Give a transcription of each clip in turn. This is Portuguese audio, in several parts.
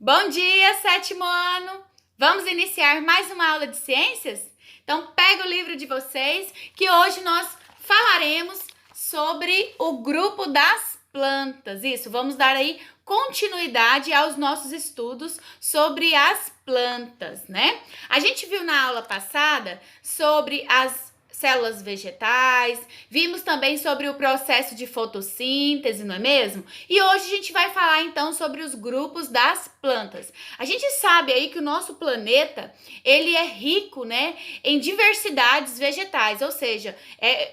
Bom dia, sétimo ano! Vamos iniciar mais uma aula de ciências? Então, pega o livro de vocês, que hoje nós falaremos sobre o grupo das plantas. Isso, vamos dar aí continuidade aos nossos estudos sobre as plantas, né? A gente viu na aula passada sobre as células vegetais, vimos também sobre o processo de fotossíntese, não é mesmo? E hoje a gente vai falar então sobre os grupos das plantas. A gente sabe aí que o nosso planeta, ele é rico, né, em diversidades vegetais, ou seja,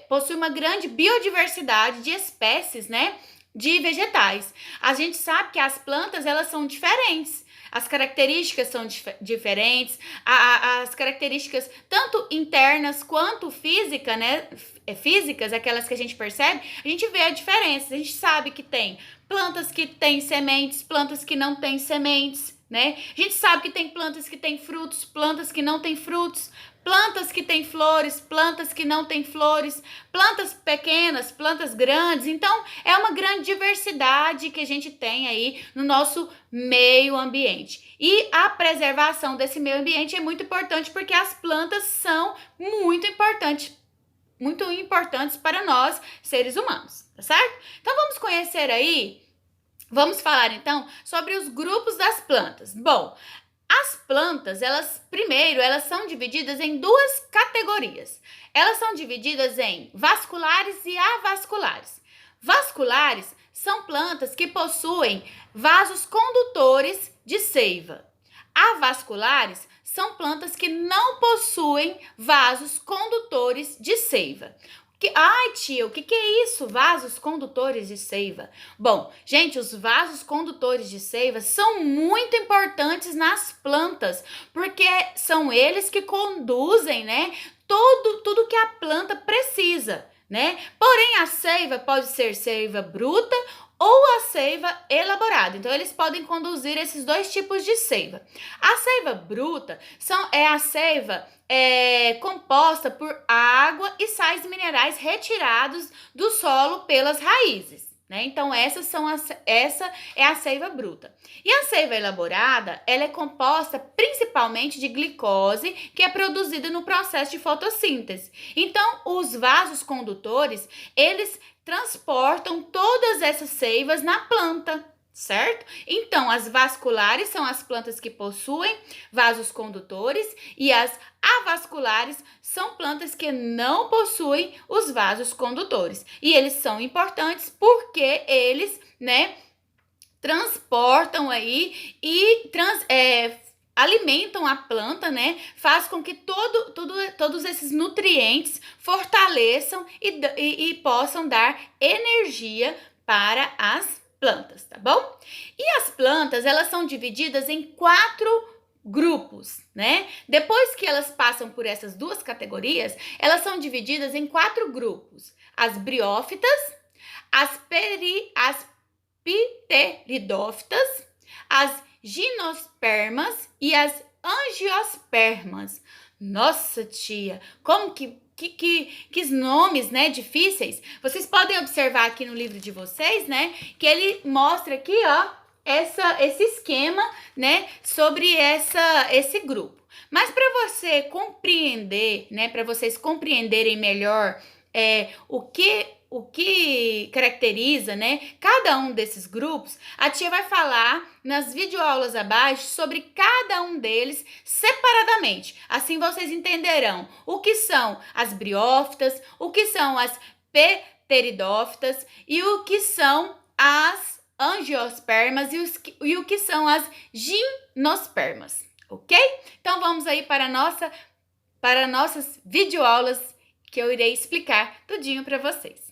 possui uma grande biodiversidade de espécies, né, de vegetais. A gente sabe que as plantas, elas são diferentes. As características são diferentes, as características tanto internas quanto físicas, né? Físicas, aquelas que a gente percebe, a gente vê a diferença. A gente sabe que tem plantas que têm sementes, plantas que não têm sementes, né? A gente sabe que tem plantas que têm frutos, plantas que não têm frutos, plantas que têm flores, plantas que não têm flores, plantas pequenas, plantas grandes. Então, é uma grande diversidade que a gente tem aí no nosso meio ambiente. E a preservação desse meio ambiente é muito importante porque as plantas são muito importantes para nós, seres humanos, tá certo? Então, vamos falar então sobre os grupos das plantas. Bom, as plantas, elas são divididas em duas categorias. Elas são divididas em vasculares e avasculares. Vasculares são plantas que possuem vasos condutores de seiva. Avasculares são plantas que não possuem vasos condutores de seiva. Ai, tia, o que é isso? Vasos condutores de seiva. Bom, gente, os vasos condutores de seiva são muito importantes nas plantas, porque são eles que conduzem, né, tudo que a planta precisa, né? Porém, a seiva pode ser seiva bruta ou a seiva elaborada. Então, eles podem conduzir esses dois tipos de seiva. A seiva bruta é a seiva composta por água e sais minerais retirados do solo pelas raízes, né? Então, essa é a seiva bruta. E a seiva elaborada, ela é composta principalmente de glicose, que é produzida no processo de fotossíntese. Então, os vasos condutores, eles transportam todas essas seivas na planta, certo? Então, as vasculares são as plantas que possuem vasos condutores e as avasculares são plantas que não possuem os vasos condutores. E eles são importantes porque eles, né, transportam aí e alimentam a planta, né? Faz com que todos esses nutrientes fortaleçam e possam dar energia para as plantas, tá bom? E as plantas, elas são divididas em 4 grupos, né? Depois que elas passam por essas duas categorias, elas são divididas em 4 grupos. As briófitas, as pteridófitas, as gimnospermas e as angiospermas. Nossa, tia, como que nomes, né, difíceis. Vocês podem observar aqui no livro de vocês, né, que ele mostra aqui, ó, esse esquema, né, sobre esse grupo. Mas para você compreender, né, para vocês compreenderem melhor o que caracteriza, né, cada um desses grupos, a tia vai falar nas videoaulas abaixo sobre cada um deles separadamente. Assim vocês entenderão o que são as briófitas, o que são as pteridófitas e o que são as angiospermas e o que são as gimnospermas, ok? Então vamos aí para nossas videoaulas que eu irei explicar tudinho para vocês.